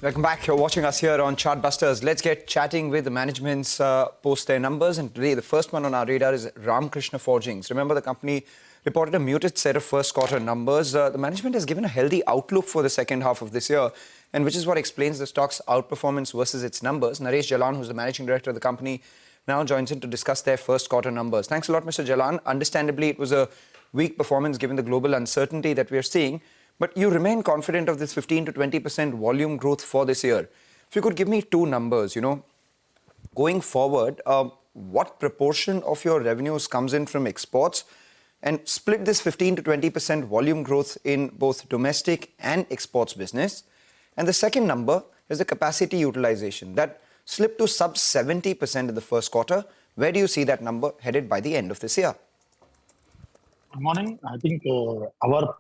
Welcome back. You're watching us here on Chartbusters. Let's get chatting with the management's post their numbers. And today, the first one on our radar is Ramkrishna Forgings. Remember, the company reported a muted set of first quarter numbers. The management has given a healthy outlook for the second half of this year, and which is what explains the stock's outperformance versus its numbers. Naresh Jalan, who's the managing director of the company, now joins in to discuss their first quarter numbers. Thanks a lot, Mr. Jalan. Understandably, it was a weak performance given the global uncertainty that we are seeing. But you remain confident of this 15 to 20% volume growth for this year. If you could give me two numbers, going forward, what proportion of your revenues comes in from exports, and split this 15 to 20% volume growth in both domestic and exports business. And the second number is the capacity utilization that slipped to sub 70% in the first quarter. Where do you see that number headed by the end of this year? Good morning. I think our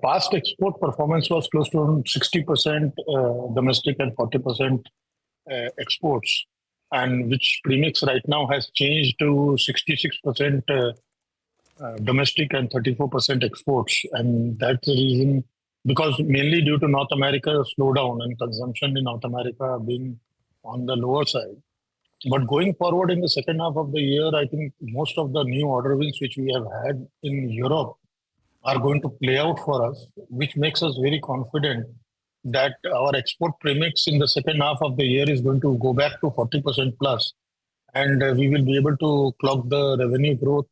past export performance was close to 60% domestic and 40% exports, and which premix right now has changed to 66% domestic and 34% exports. And that's the reason, because mainly due to North America slowdown and consumption in North America being on the lower side. But going forward in the second half of the year, I think most of the new order wins which we have had in Europe are going to play out for us, which makes us very confident that our export premix in the second half of the year is going to go back to 40% plus, and we will be able to clock the revenue growth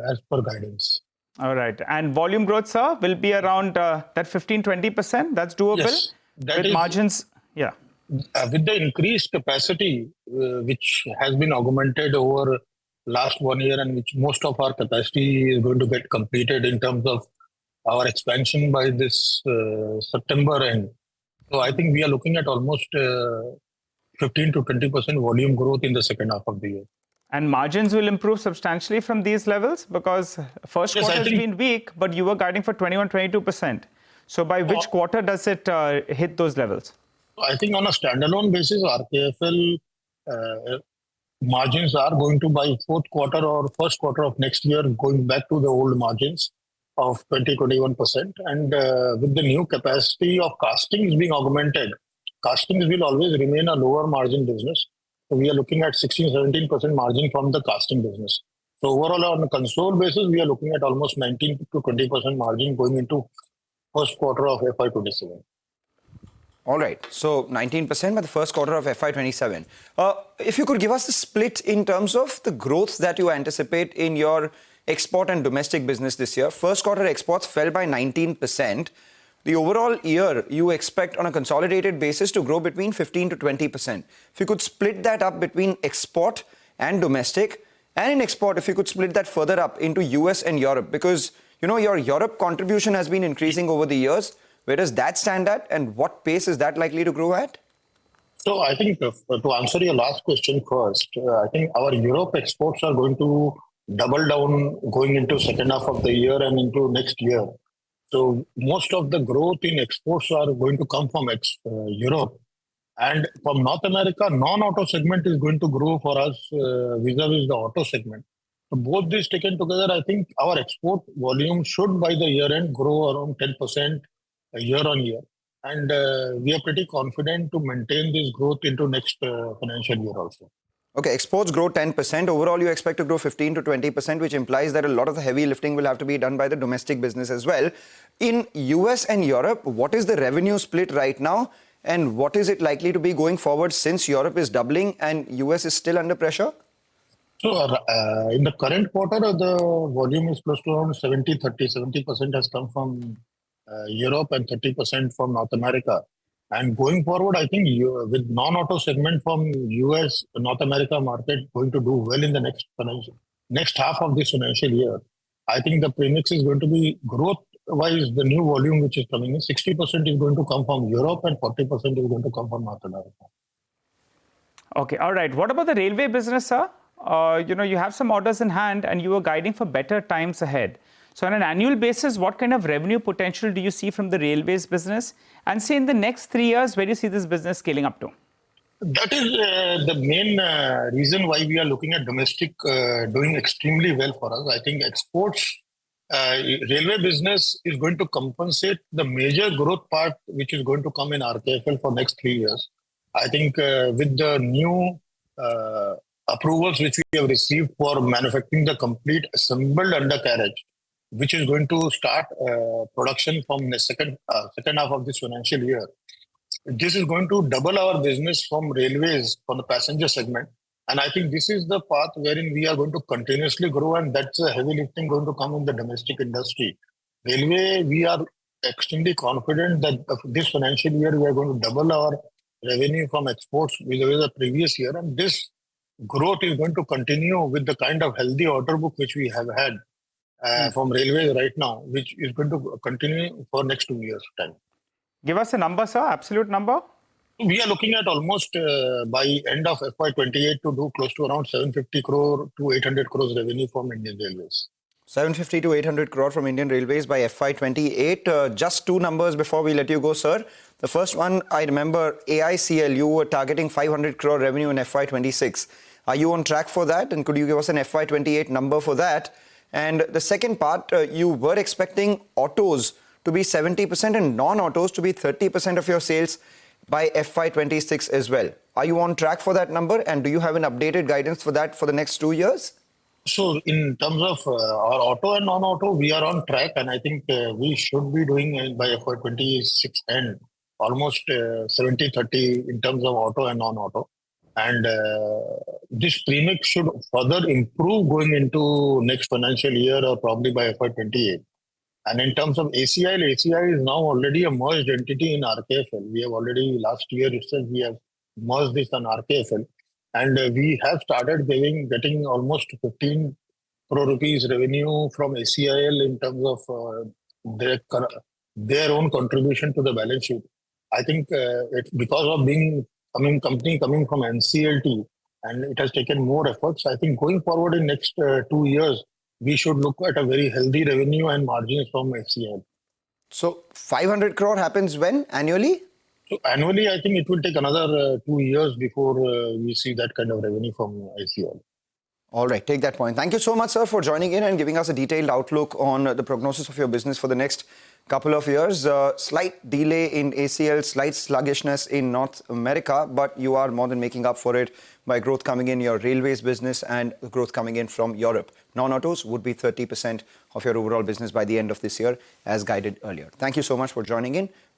as per guidance. All right. And volume growth, sir, will be around that 15-20%? That's doable? Yes. With margins? Yeah. With the increased capacity, which has been augmented over last 1 year, and which most of our capacity is going to get completed in terms of our expansion by this September end. So I think we are looking at almost 15 to 20% volume growth in the second half of the year. And margins will improve substantially from these levels, because first quarter has been weak, but you were guiding for 21-22%. So by which quarter does it hit those levels? I think on a standalone basis, RKFL margins are going to, by fourth quarter or first quarter of next year, going back to the old margins of 20-21%. And with the new capacity of castings being augmented, castings will always remain a lower margin business. So we are looking at 16-17% margin from the casting business. So overall, on a console basis, we are looking at almost 19 to 20% margin going into first quarter of FY27. All right, so 19% by the first quarter of FY27. If you could give us the split in terms of the growth that you anticipate in your export and domestic business this year. First quarter exports fell by 19%. The overall year, you expect on a consolidated basis to grow between 15 to 20%. If you could split that up between export and domestic, and in export, if you could split that further up into US and Europe, because, your Europe contribution has been increasing over the years. Where does that stand at, and what pace is that likely to grow at? So I think to answer your last question first, I think our Europe exports are going to double down going into second half of the year and into next year. So most of the growth in exports are going to come from Europe. And from North America, non-auto segment is going to grow for us vis-a-vis the auto segment. So both these taken together, I think our export volume should by the year end grow around 10% year on year. And we are pretty confident to maintain this growth into next financial year also. Okay, exports grow 10%. Overall, you expect to grow 15 to 20%, which implies that a lot of the heavy lifting will have to be done by the domestic business as well. In US and Europe, what is the revenue split right now? And what is it likely to be going forward, since Europe is doubling and US is still under pressure? So in the current quarter, the volume is close to around 70-30. 70% has come from Europe and 30% from North America. And going forward, I think with non-auto segment from US, North America market going to do well in the next half of this financial year. I think the premix is going to be growth-wise, the new volume which is coming in, 60% is going to come from Europe and 40% is going to come from North America. Okay, all right. What about the railway business, sir? You have some orders in hand and you were guiding for better times ahead. So on an annual basis, what kind of revenue potential do you see from the railways business? And say in the next 3 years, where do you see this business scaling up to? That is the main reason why we are looking at domestic doing extremely well for us. I think exports Railway business is going to compensate the major growth part, which is going to come in RKFL for next 3 years. I think with the new approvals which we have received for manufacturing the complete assembled undercarriage, which is going to start production from the second half of this financial year. This is going to double our business from railways for the passenger segment. And I think this is the path wherein we are going to continuously grow, and that's a heavy lifting going to come in the domestic industry. Railway, we are extremely confident that this financial year we are going to double our revenue from exports with the previous year. And this growth is going to continue with the kind of healthy order book which we have had from railways right now, which is going to continue for next 2 years' time. Give us a number, sir, absolute number. We are looking at almost by end of FY28 to do close to around 750 crore to 800 crores revenue from Indian Railways. 750 to 800 crore from Indian Railways by FY28. Just two numbers before we let you go, sir. The first one, I remember AICL, you were targeting 500 crore revenue in FY26. Are you on track for that? And could you give us an FY28 number for that? And the second part, you were expecting autos to be 70% and non-autos to be 30% of your sales by FY26 as well. Are you on track for that number? And do you have an updated guidance for that for the next 2 years? So in terms of our auto and non-auto, we are on track. And I think we should be doing by FY26 end almost 70-30 in terms of auto and non-auto. And this premix should further improve going into next financial year or probably by FY28. And in terms of ACIL, ACIL is now already a merged entity in RKFL. We have already, last year itself, we have merged this on RKFL. And we have started getting almost 15 crore rupees revenue from ACIL in terms of their own contribution to the balance sheet. I think it's because of company coming from NCLT, and it has taken more efforts. I think going forward in next 2 years, we should look at a very healthy revenue and margins from ACIL. So 500 crore happens when? Annually? So annually, I think it will take another 2 years before we see that kind of revenue from ACIL. All right, take that point. Thank you so much, sir, for joining in and giving us a detailed outlook on the prognosis of your business for the next couple of years. Slight delay in ACL, slight sluggishness in North America, but you are more than making up for it by growth coming in your railways business and growth coming in from Europe. Non-autos would be 30% of your overall business by the end of this year, as guided earlier. Thank you so much for joining in.